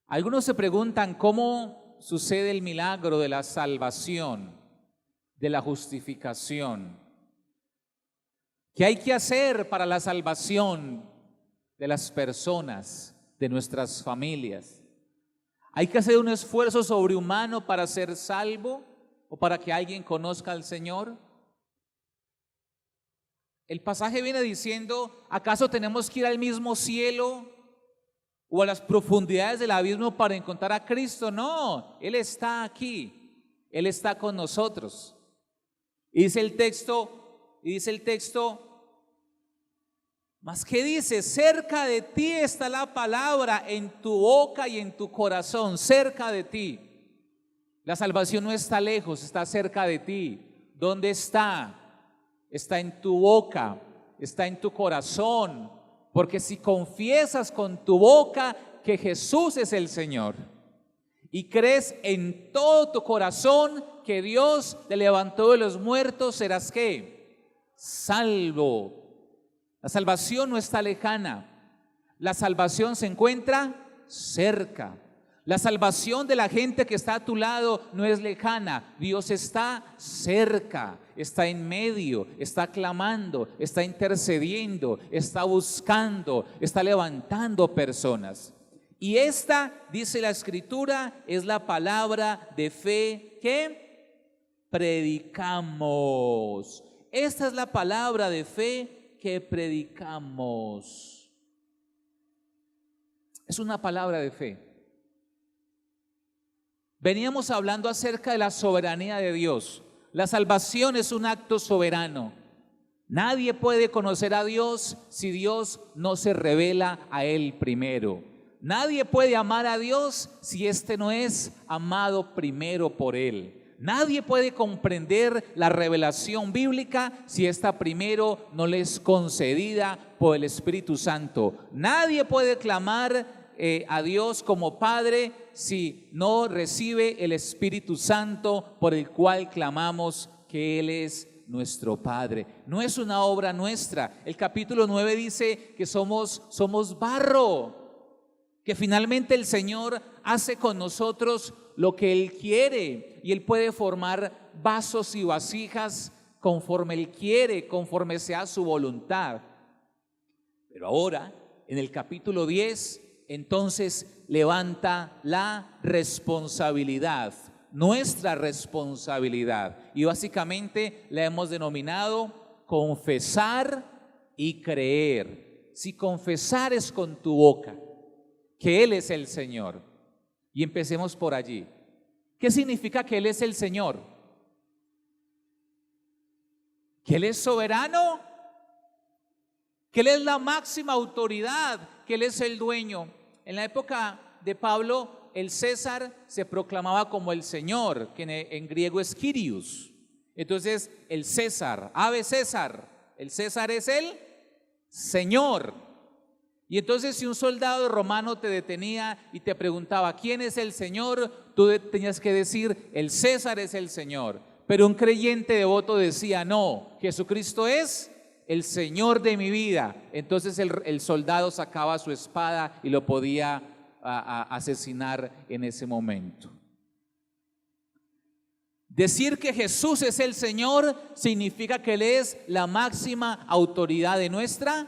Algunos se preguntan cómo sucede el milagro de la salvación, de la justificación. ¿Qué hay que hacer para la salvación de las personas, de nuestras familias? ¿Hay que hacer un esfuerzo sobrehumano para ser salvo o para que alguien conozca al Señor? El pasaje viene diciendo, ¿acaso tenemos que ir al mismo cielo o a las profundidades del abismo para encontrar a Cristo? No, Él está aquí, Él está con nosotros. Y dice el texto, ¿mas qué dice? Cerca de ti está la palabra, en tu boca y en tu corazón, cerca de ti. La salvación no está lejos, está cerca de ti. ¿Dónde está? Está en tu boca, está en tu corazón, porque si confiesas con tu boca que Jesús es el Señor y crees en todo tu corazón que Dios te levantó de los muertos, serás ¿qué? Salvo. La salvación no está lejana, la salvación se encuentra cerca. La salvación de la gente que está a tu lado no es lejana, Dios está cerca, está en medio, está clamando, está intercediendo, está buscando, está levantando personas. Y esta, dice la Escritura, es la palabra de fe que predicamos. Esta es la palabra de fe que predicamos. Es una palabra de fe. Veníamos hablando acerca de la soberanía de Dios. La salvación es un acto soberano. Nadie puede conocer a Dios si Dios no se revela a Él primero. Nadie puede amar a Dios si éste no es amado primero por Él. Nadie puede comprender la revelación bíblica si esta primero no le es concedida por el Espíritu Santo. Nadie puede clamar a Dios como Padre si no recibe el Espíritu Santo por el cual clamamos que Él es nuestro Padre. No es una obra nuestra. El capítulo 9 dice que somos barro, que finalmente el Señor hace con nosotros lo que Él quiere y Él puede formar vasos y vasijas conforme Él quiere, conforme sea su voluntad. Pero ahora, en el capítulo 10, entonces levanta la responsabilidad, nuestra responsabilidad, y básicamente la hemos denominado confesar y creer. Si confesares con tu boca que Él es el Señor, y empecemos por allí. ¿Qué significa que Él es el Señor? Que Él es soberano, que Él es la máxima autoridad, que Él es el dueño. En la época de Pablo, el César se proclamaba como el Señor, que en griego es Kyrios. Entonces, el César, ave César, el César es el Señor. Y entonces, si un soldado romano te detenía y te preguntaba ¿quién es el Señor?, tú tenías que decir el César es el Señor. Pero un creyente devoto decía no, Jesucristo es el Señor de mi vida. Entonces el soldado sacaba su espada y lo podía asesinar en ese momento. Decir que Jesús es el Señor significa que Él es la máxima autoridad de nuestra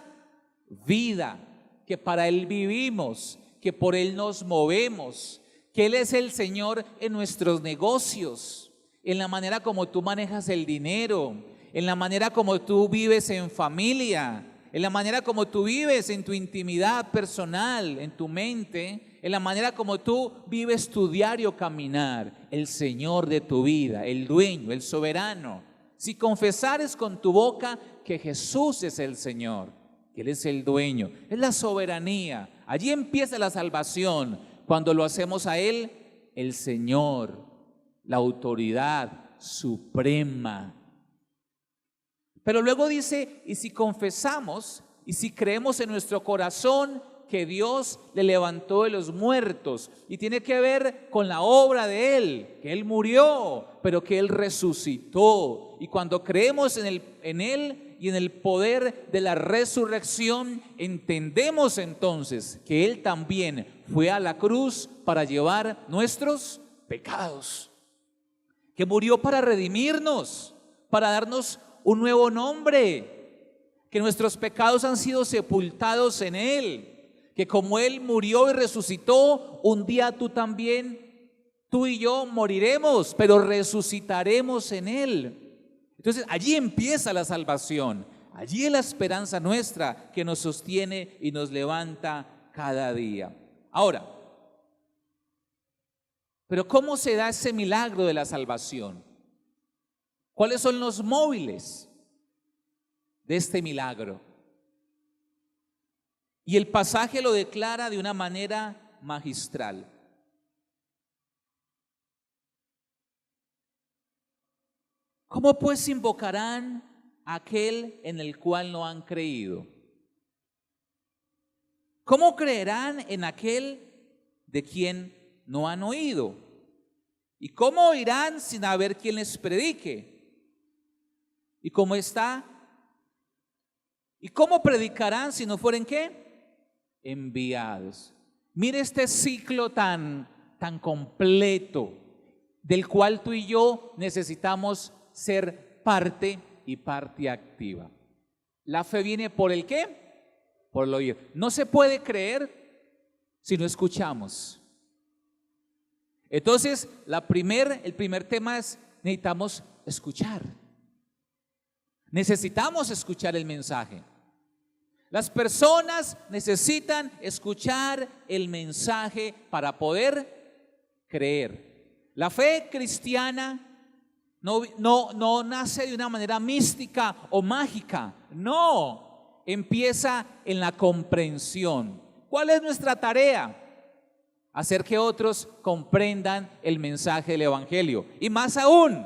vida, que para Él vivimos, que por Él nos movemos, que Él es el Señor en nuestros negocios, en la manera como tú manejas el dinero, en la manera como tú vives en familia, en la manera como tú vives en tu intimidad personal, en tu mente, en la manera como tú vives tu diario caminar. El Señor de tu vida, el dueño, el soberano. Si confesares con tu boca que Jesús es el Señor, que Él es el dueño, es la soberanía. Allí empieza la salvación, cuando lo hacemos a Él, el Señor, la autoridad suprema. Pero luego dice, y si confesamos y si creemos en nuestro corazón que Dios le levantó de los muertos, y tiene que ver con la obra de Él, que Él murió, pero que Él resucitó, y cuando creemos en Él, y en el poder de la resurrección, entendemos entonces que Él también fue a la cruz para llevar nuestros pecados, que murió para redimirnos, para darnos un nuevo nombre, que nuestros pecados han sido sepultados en Él, que como Él murió y resucitó, un día tú también, tú y yo moriremos, pero resucitaremos en Él. Entonces allí empieza la salvación, allí es la esperanza nuestra que nos sostiene y nos levanta cada día. Ahora, pero ¿cómo se da ese milagro de la salvación? ¿Cuáles son los móviles de este milagro? Y el pasaje lo declara de una manera magistral. ¿Cómo pues invocarán a aquel en el cual no han creído? ¿Cómo creerán en aquel de quien no han oído? ¿Y cómo oirán sin haber quien les predique? ¿Y cómo está? ¿Y cómo predicarán si no fueren qué? Enviados. Mire este ciclo tan completo del cual tú y yo necesitamos ser parte y parte activa. La fe viene por el ¿qué? Por el oír. No se puede creer si no escuchamos. Entonces, el primer tema es: necesitamos escuchar. Necesitamos escuchar el mensaje. Las personas necesitan escuchar el mensaje para poder creer. La fe cristiana no nace de una manera mística o mágica, no, empieza en la comprensión. ¿Cuál es nuestra tarea? Hacer que otros comprendan el mensaje del Evangelio. Y más aún,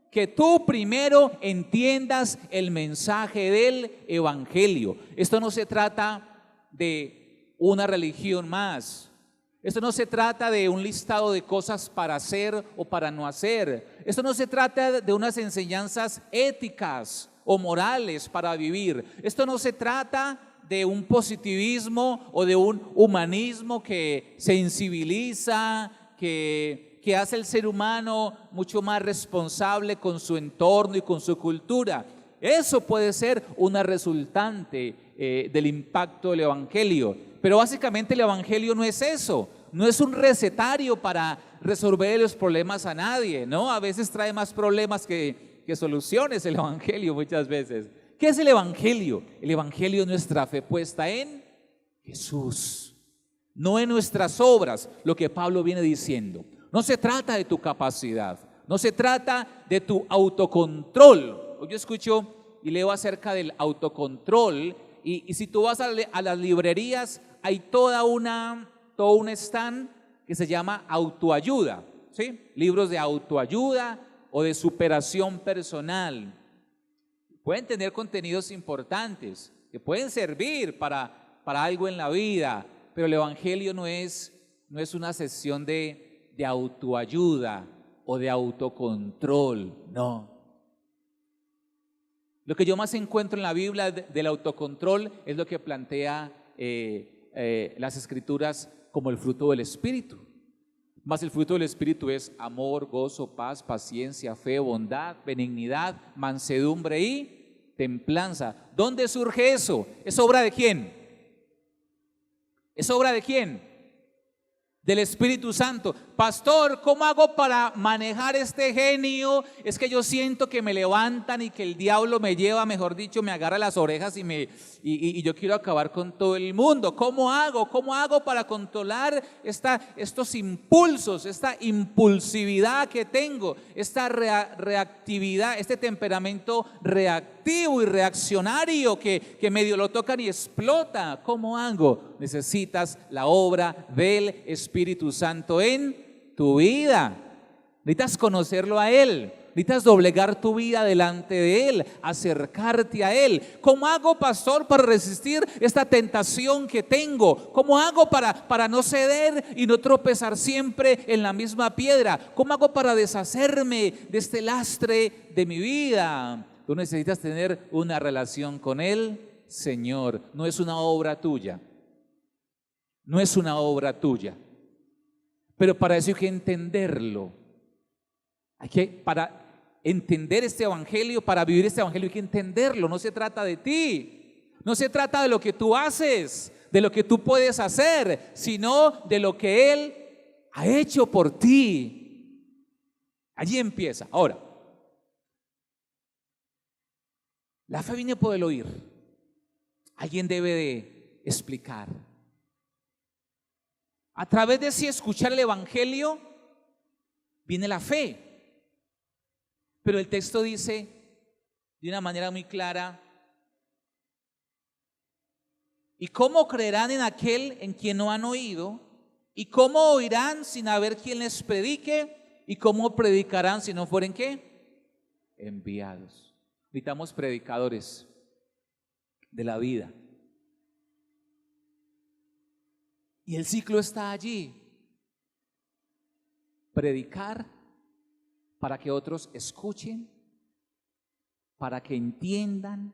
que tú primero entiendas el mensaje del Evangelio. Esto no se trata de una religión más. Esto no se trata de un listado de cosas para hacer o para no hacer. Esto no se trata de unas enseñanzas éticas o morales para vivir. Esto no se trata de un positivismo o de un humanismo que sensibiliza, que hace al ser humano mucho más responsable con su entorno y con su cultura. Eso puede ser una resultante del impacto del Evangelio. Pero básicamente el Evangelio no es eso, no es un recetario para resolver los problemas a nadie, ¿no? A veces trae más problemas que soluciones el Evangelio muchas veces. ¿Qué es el Evangelio? El Evangelio es nuestra fe puesta en Jesús, no en nuestras obras, lo que Pablo viene diciendo. No se trata de tu capacidad, no se trata de tu autocontrol. Yo escucho y leo acerca del autocontrol y si tú vas a las librerías, hay todo un stand que se llama autoayuda, ¿sí? Libros de autoayuda o de superación personal. Pueden tener contenidos importantes que pueden servir para algo en la vida, pero el Evangelio no es una sesión de autoayuda o de autocontrol, no. Lo que yo más encuentro en la Biblia del autocontrol es lo que plantea las Escrituras como el fruto del Espíritu. Mas el fruto del Espíritu es amor, gozo, paz, paciencia, fe, bondad, benignidad, mansedumbre y templanza. ¿Dónde surge eso? ¿Es obra de quién? ¿Es obra de quién? Del Espíritu Santo. Pastor, ¿cómo hago para manejar este genio? Es que yo siento que me levantan y que el diablo me lleva, mejor dicho, me agarra las orejas y yo quiero acabar con todo el mundo. ¿Cómo hago? ¿Cómo hago para controlar estos impulsos, esta impulsividad que tengo, esta reactividad, este temperamento reactivo y reaccionario que medio lo tocan y explota? ¿Cómo hago? Necesitas la obra del Espíritu Santo en tu vida. Necesitas conocerlo a Él, necesitas doblegar tu vida delante de Él, acercarte a Él. ¿Cómo hago, pastor, para resistir esta tentación que tengo? ¿Cómo hago para no ceder y no tropezar siempre en la misma piedra? ¿Cómo hago para deshacerme de este lastre de mi vida? Tú necesitas tener una relación con el Señor. No es una obra tuya. No es una obra tuya. Pero para eso hay que entenderlo. Para entender este evangelio, para vivir este evangelio hay que entenderlo. No se trata de ti. No se trata de lo que tú haces, de lo que tú puedes hacer, sino de lo que Él ha hecho por ti. Allí empieza. Ahora, la fe viene por el oír. Alguien debe de explicar. A través de sí escuchar el evangelio viene la fe. Pero el texto dice de una manera muy clara: ¿y cómo creerán en aquel en quien no han oído? ¿Y cómo oirán sin haber quien les predique? ¿Y cómo predicarán si no fueren qué? Enviados. Necesitamos predicadores de la vida. Y el ciclo está allí. Predicar para que otros escuchen, para que entiendan,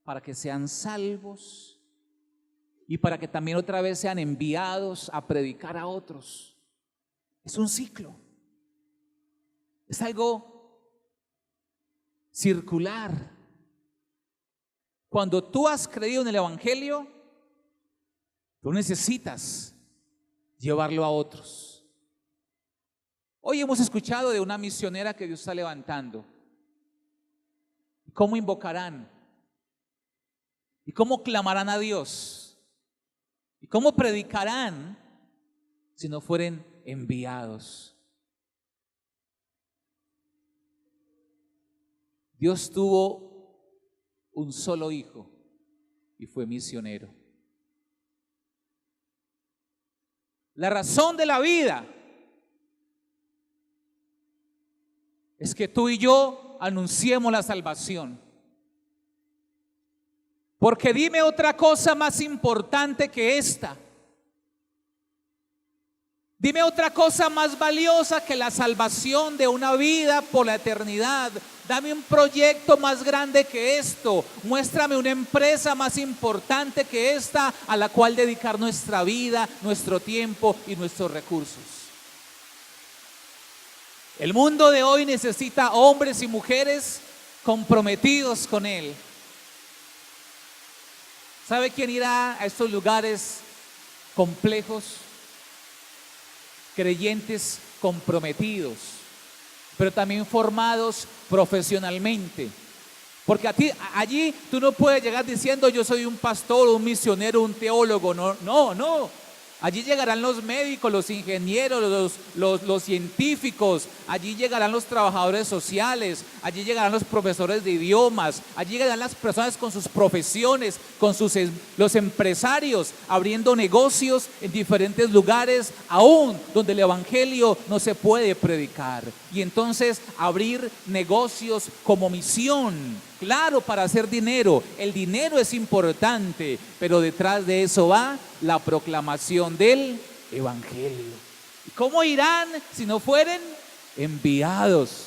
para que sean salvos y para que también otra vez sean enviados a predicar a otros. Es un ciclo. Es algo circular. Cuando tú has creído en el evangelio, tú necesitas llevarlo a otros. Hoy hemos escuchado de una misionera que Dios está levantando. ¿Cómo invocarán? ¿Y cómo clamarán a Dios? ¿Y cómo predicarán si no fueren enviados? Dios tuvo un solo hijo y fue misionero. La razón de la vida es que tú y yo anunciemos la salvación. Porque dime otra cosa más importante que esta. Dime otra cosa más valiosa que la salvación de una vida por la eternidad. Dame un proyecto más grande que esto. Muéstrame una empresa más importante que esta a la cual dedicar nuestra vida, nuestro tiempo y nuestros recursos. El mundo de hoy necesita hombres y mujeres comprometidos con Él. ¿Sabe quién irá a estos lugares complejos? Creyentes comprometidos, pero también formados profesionalmente. Porque allí tú no puedes llegar diciendo yo soy un pastor, un misionero, un teólogo. No. Allí llegarán los médicos, los ingenieros, los científicos. Allí llegarán los trabajadores sociales. Allí llegarán los profesores de idiomas. Allí llegarán las personas con sus profesiones, los empresarios, abriendo negocios en diferentes lugares, aún donde el evangelio no se puede predicar. Y entonces abrir negocios como misión. Claro, para hacer dinero. El dinero es importante, pero detrás de eso va la proclamación del evangelio. ¿Y cómo irán si no fueren enviados?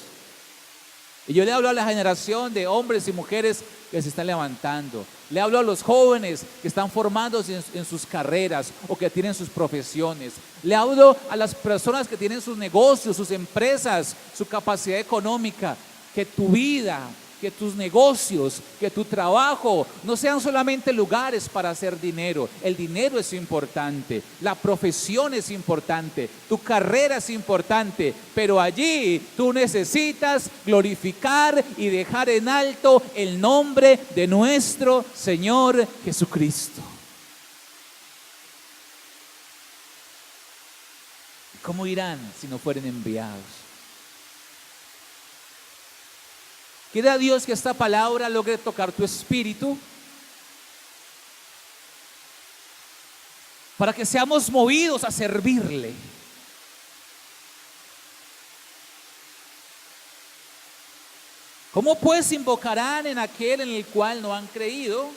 Y yo le hablo a la generación de hombres y mujeres que se están levantando. Le hablo a los jóvenes que están formándose en sus carreras o que tienen sus profesiones. Le hablo a las personas que tienen sus negocios, sus empresas, su capacidad económica. Que tu vida, que tus negocios, que tu trabajo no sean solamente lugares para hacer dinero. El dinero es importante, la profesión es importante, tu carrera es importante, pero allí tú necesitas glorificar y dejar en alto el nombre de nuestro Señor Jesucristo. ¿Cómo irán si no fueren enviados? Quiera Dios que esta palabra logre tocar tu espíritu para que seamos movidos a servirle. ¿Cómo pues invocarán en aquel en el cual no han creído?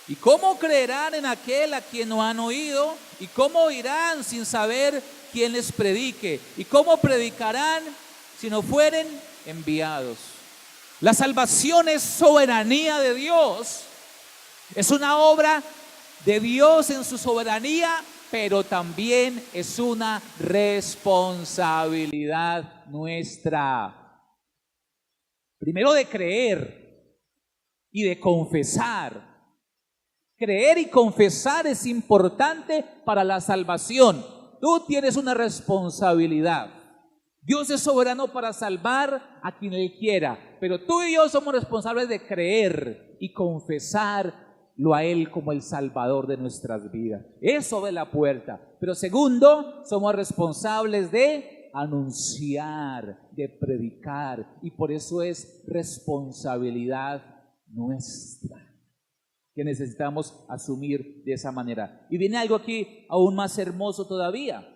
¿Y cómo creerán en aquel a quien no han oído? ¿Y cómo oirán sin saber quién les predique? ¿Y cómo predicarán si no fueren enviados? La salvación es soberanía de Dios. Es una obra de Dios en su soberanía, pero también es una responsabilidad nuestra. Primero de creer y de confesar. Creer y confesar es importante para la salvación. Tú tienes una responsabilidad. Dios es soberano para salvar a quien Él quiera, pero tú y yo somos responsables de creer y confesarlo a Él como el Salvador de nuestras vidas. Eso abre la puerta. Pero segundo, somos responsables de anunciar, de predicar, y por eso es responsabilidad nuestra que necesitamos asumir de esa manera. Y viene algo aquí aún más hermoso todavía.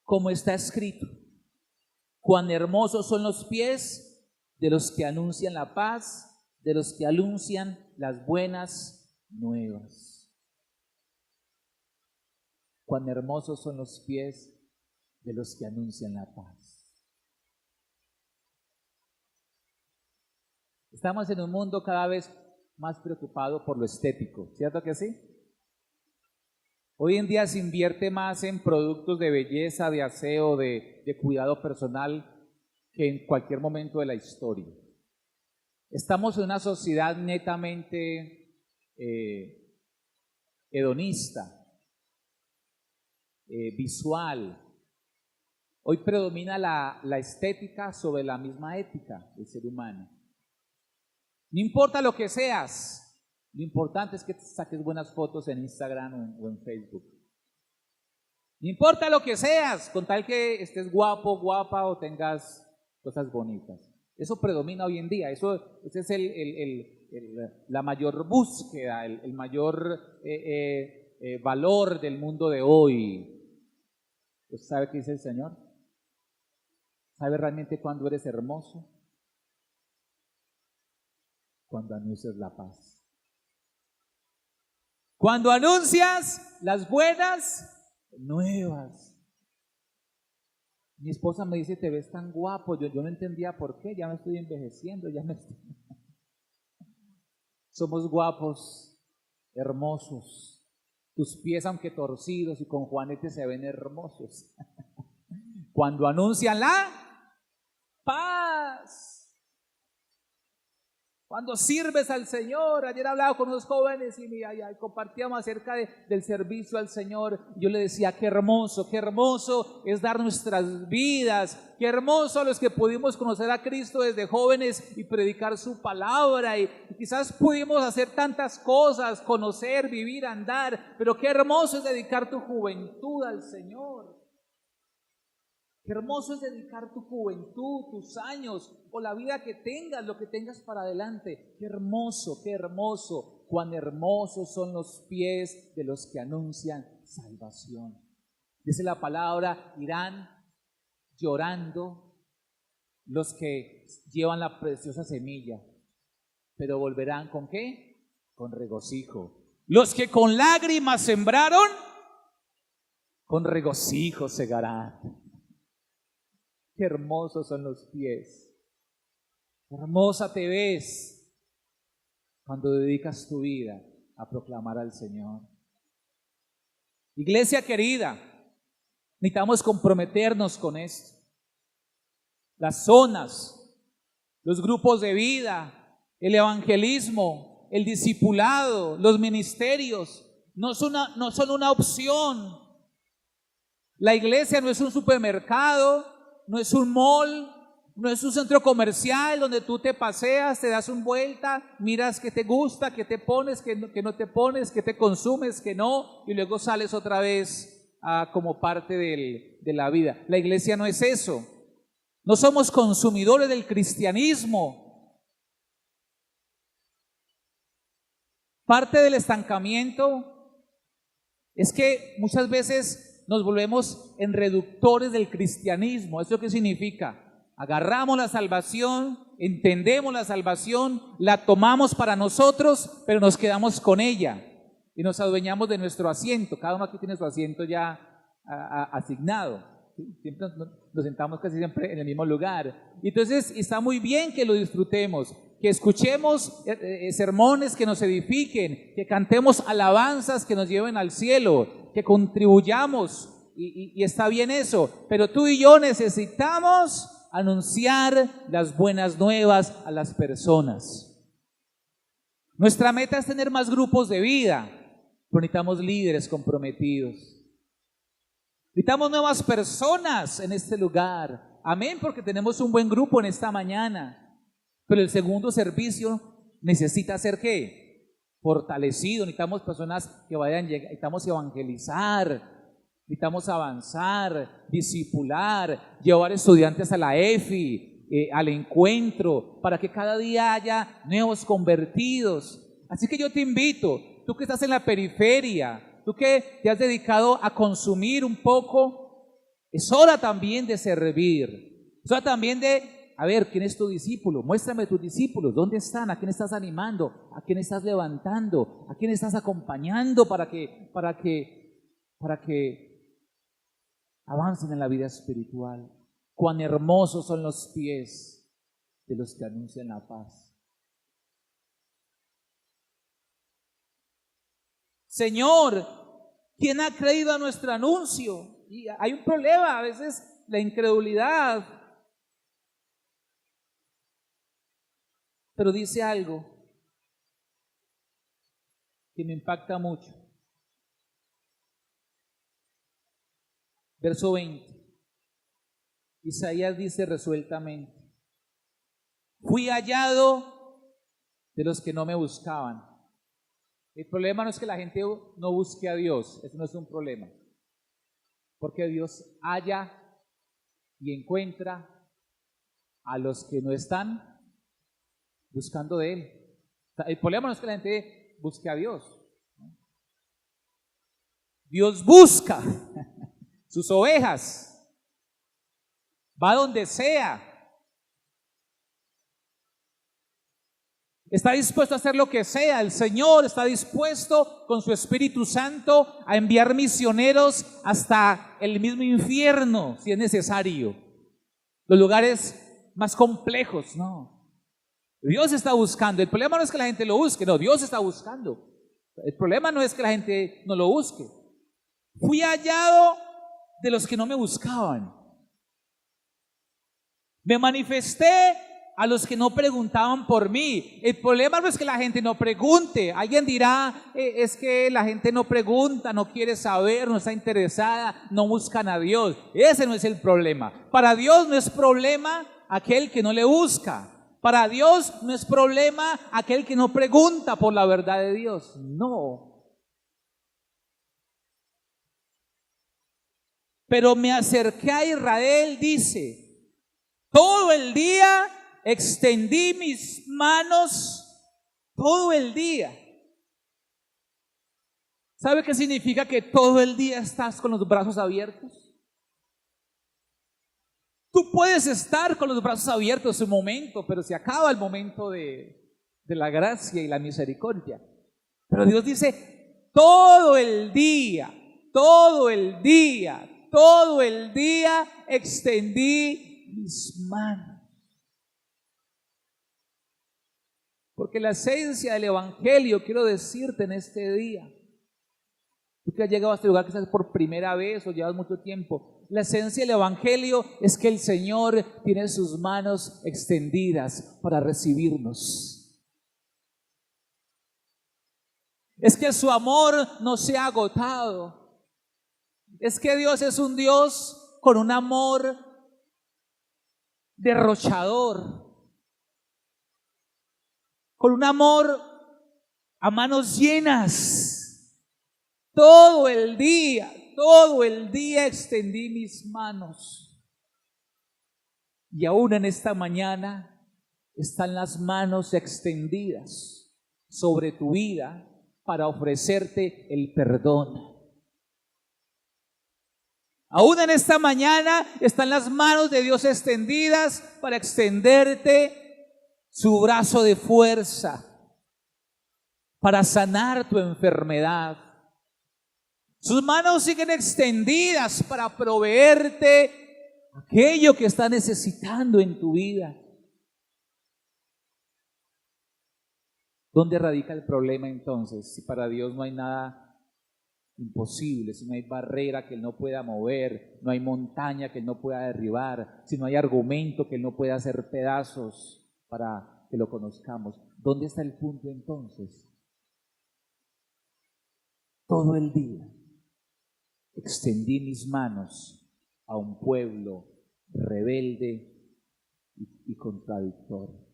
Como está escrito: cuán hermosos son los pies de los que anuncian la paz, de los que anuncian las buenas nuevas. Cuán hermosos son los pies de los que anuncian la paz. Estamos en un mundo cada vez más preocupado por lo estético, ¿cierto que sí? Hoy en día se invierte más en productos de belleza, de aseo, de cuidado personal que en cualquier momento de la historia. Estamos en una sociedad netamente hedonista, visual. Hoy predomina la estética sobre la misma ética del ser humano. No importa lo que seas, lo importante es que te saques buenas fotos en Instagram o en Facebook. No importa lo que seas, con tal que estés guapo, guapa o tengas cosas bonitas. Eso predomina hoy en día. Esa es la mayor búsqueda, el mayor valor del mundo de hoy. ¿Usted sabe qué dice el Señor? ¿Sabe realmente cuándo eres hermoso? Cuando anuncias la paz. Cuando anuncias las buenas nuevas. Mi esposa me dice: te ves tan guapo. Yo no entendía por qué. Ya me estoy envejeciendo. Somos guapos, hermosos. Tus pies, aunque torcidos y con juanete, se ven hermosos. Cuando anuncian la paz. Cuando sirves al Señor. Ayer hablaba con unos jóvenes y compartíamos acerca del servicio al Señor. Yo le decía: qué hermoso es dar nuestras vidas. Qué hermoso los que pudimos conocer a Cristo desde jóvenes y predicar su palabra. Y quizás pudimos hacer tantas cosas, conocer, vivir, andar. Pero qué hermoso es dedicar tu juventud al Señor. Qué hermoso es dedicar tu juventud, tus años o la vida que tengas, lo que tengas para adelante. Qué hermoso, cuán hermosos son los pies de los que anuncian salvación. Dice la palabra: irán llorando los que llevan la preciosa semilla, pero volverán ¿con qué? Con regocijo. Los que con lágrimas sembraron, con regocijo segarán. Qué hermosos son los pies. Hermosa te ves cuando dedicas tu vida a proclamar al Señor. Iglesia querida, necesitamos comprometernos con esto. Las zonas, los grupos de vida, el evangelismo, el discipulado, los ministerios, no son una opción. La iglesia no es un supermercado, no es un mall, no es un centro comercial donde tú te paseas, te das una vuelta, miras qué te gusta, qué te pones, qué no te pones, qué te consumes, qué no, y luego sales otra vez como parte de la vida. La iglesia no es eso. No somos consumidores del cristianismo. Parte del estancamiento es que muchas veces nos volvemos en reductores del cristianismo. ¿Eso qué significa? Agarramos la salvación, entendemos la salvación, la tomamos para nosotros, pero nos quedamos con ella y nos adueñamos de nuestro asiento. Cada uno aquí tiene su asiento ya asignado. ¿sí? Siempre nos sentamos casi siempre en el mismo lugar. Entonces está muy bien que lo disfrutemos, que escuchemos sermones que nos edifiquen, que cantemos alabanzas que nos lleven al cielo, que contribuyamos, y está bien eso, pero tú y yo necesitamos anunciar las buenas nuevas a las personas. Nuestra meta es tener más grupos de vida, pero necesitamos líderes comprometidos. Necesitamos nuevas personas en este lugar. Amén, porque tenemos un buen grupo en esta mañana. Pero el segundo servicio necesita ser ¿qué? Fortalecido. Necesitamos personas que vayan, necesitamos evangelizar, necesitamos avanzar, discipular, llevar estudiantes a la EFI, al encuentro, para que cada día haya nuevos convertidos. Así que yo te invito, tú que estás en la periferia, tú que te has dedicado a consumir un poco, es hora también de servir, es hora también de, a ver, ¿quién es tu discípulo? Muéstrame tus discípulos, ¿dónde están? ¿A quién estás animando? ¿A quién estás levantando? ¿A quién estás acompañando para que avancen en la vida espiritual? Cuán hermosos son los pies de los que anuncian la paz. Señor, ¿quién ha creído a nuestro anuncio? Y hay un problema, a veces la incredulidad. Pero dice algo que me impacta mucho. Verso 20. Isaías dice resueltamente: fui hallado de los que no me buscaban. El problema no es que la gente no busque a Dios, eso no es un problema, porque Dios halla y encuentra a los que no están buscando de Él. El problema no es que la gente busque a Dios. Dios busca sus ovejas. Va donde sea. Está dispuesto a hacer lo que sea. El Señor está dispuesto con su Espíritu Santo a enviar misioneros hasta el mismo infierno, si es necesario. Los lugares más complejos, no. Dios está buscando. El problema no es que la gente lo busque, no, Dios está buscando. El problema no es que la gente no lo busque. Fui hallado de los que no me buscaban. Me manifesté a los que no preguntaban por mí. El problema no es que la gente no pregunte. Alguien dirá, es que la gente no pregunta, no quiere saber, no está interesada, no buscan a Dios. Ese no es el problema. Para Dios no es problema aquel que no le busca. Para Dios no es problema aquel que no pregunta por la verdad de Dios. No. Pero me acerqué a Israel, dice, todo el día extendí mis manos, todo el día. ¿Sabe qué significa que todo el día estás con los brazos abiertos? Tú puedes estar con los brazos abiertos un momento, pero se acaba el momento de la gracia y la misericordia. Pero Dios dice, todo el día, todo el día, todo el día extendí mis manos. Porque la esencia del Evangelio, quiero decirte en este día, tú que has llegado a este lugar quizás por primera vez o llevas mucho tiempo, la esencia del Evangelio es que el Señor tiene sus manos extendidas para recibirnos. Es que su amor no se ha agotado. Es que Dios es un Dios con un amor derrochador, con un amor a manos llenas. Todo el día extendí mis manos. Y aún en esta mañana están las manos extendidas sobre tu vida para ofrecerte el perdón. Aún en esta mañana están las manos de Dios extendidas para extenderte su brazo de fuerza, para sanar tu enfermedad. Sus manos siguen extendidas para proveerte aquello que estás necesitando en tu vida. ¿Dónde radica el problema entonces? Si para Dios no hay nada imposible, si no hay barrera que Él no pueda mover, no hay montaña que Él no pueda derribar, si no hay argumento que Él no pueda hacer pedazos para que lo conozcamos. ¿Dónde está el punto entonces? Todo el día extendí mis manos a un pueblo rebelde y contradictorio.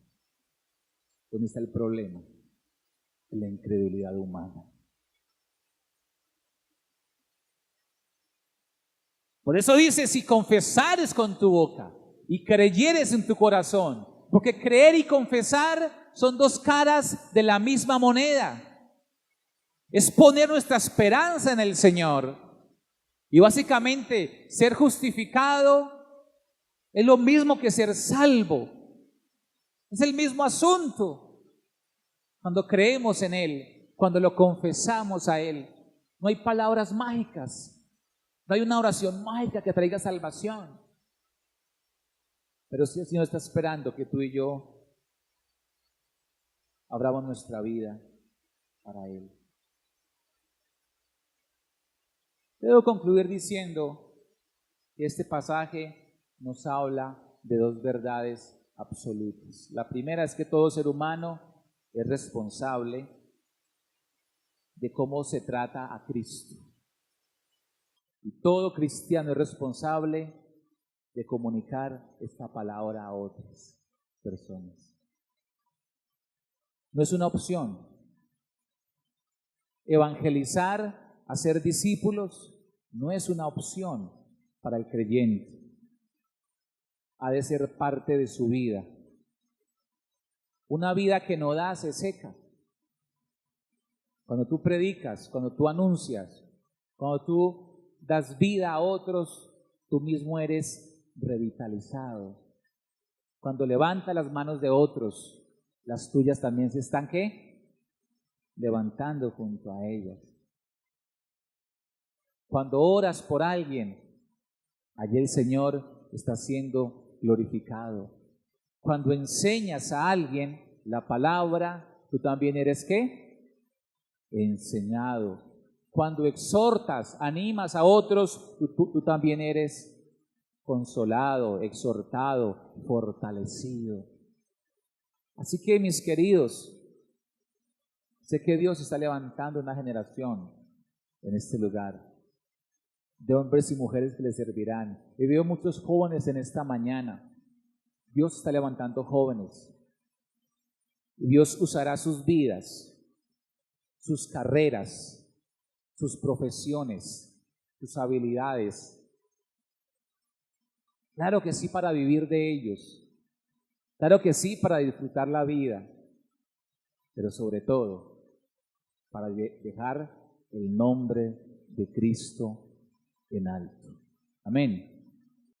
¿Dónde está el problema? La incredulidad humana. Por eso dice, si confesares con tu boca y creyeres en tu corazón, porque creer y confesar son dos caras de la misma moneda. Es poner nuestra esperanza en el Señor. Y básicamente ser justificado es lo mismo que ser salvo. Es el mismo asunto. Cuando creemos en Él, cuando lo confesamos a Él, no hay palabras mágicas. No hay una oración mágica que traiga salvación. Pero sí el Señor está esperando que tú y yo abramos nuestra vida para Él. Debo concluir diciendo que este pasaje nos habla de dos verdades absolutas. La primera es que todo ser humano es responsable de cómo se trata a Cristo. Y todo cristiano es responsable de comunicar esta palabra a otras personas. No es una opción. Evangelizar, hacer discípulos, no es una opción para el creyente. Ha de ser parte de su vida. Una vida que no da se seca. Cuando tú predicas, cuando tú anuncias, cuando tú das vida a otros, tú mismo eres revitalizado. Cuando levantas las manos de otros, las tuyas también se están, ¿qué? Levantando junto a ellas. Cuando oras por alguien, allí el Señor está siendo glorificado. Cuando enseñas a alguien la palabra, tú también eres, ¿qué? Enseñado. Cuando exhortas, animas a otros, tú también eres consolado, exhortado, fortalecido. Así que, mis queridos, sé que Dios está levantando una generación en este lugar de hombres y mujeres que le servirán. Y veo muchos jóvenes en esta mañana. Dios está levantando jóvenes. Dios usará sus vidas, sus carreras, sus profesiones, sus habilidades. Claro que sí, para vivir de ellos. Claro que sí, para disfrutar la vida. Pero sobre todo, para dejar el nombre de Cristo en alto. Amén.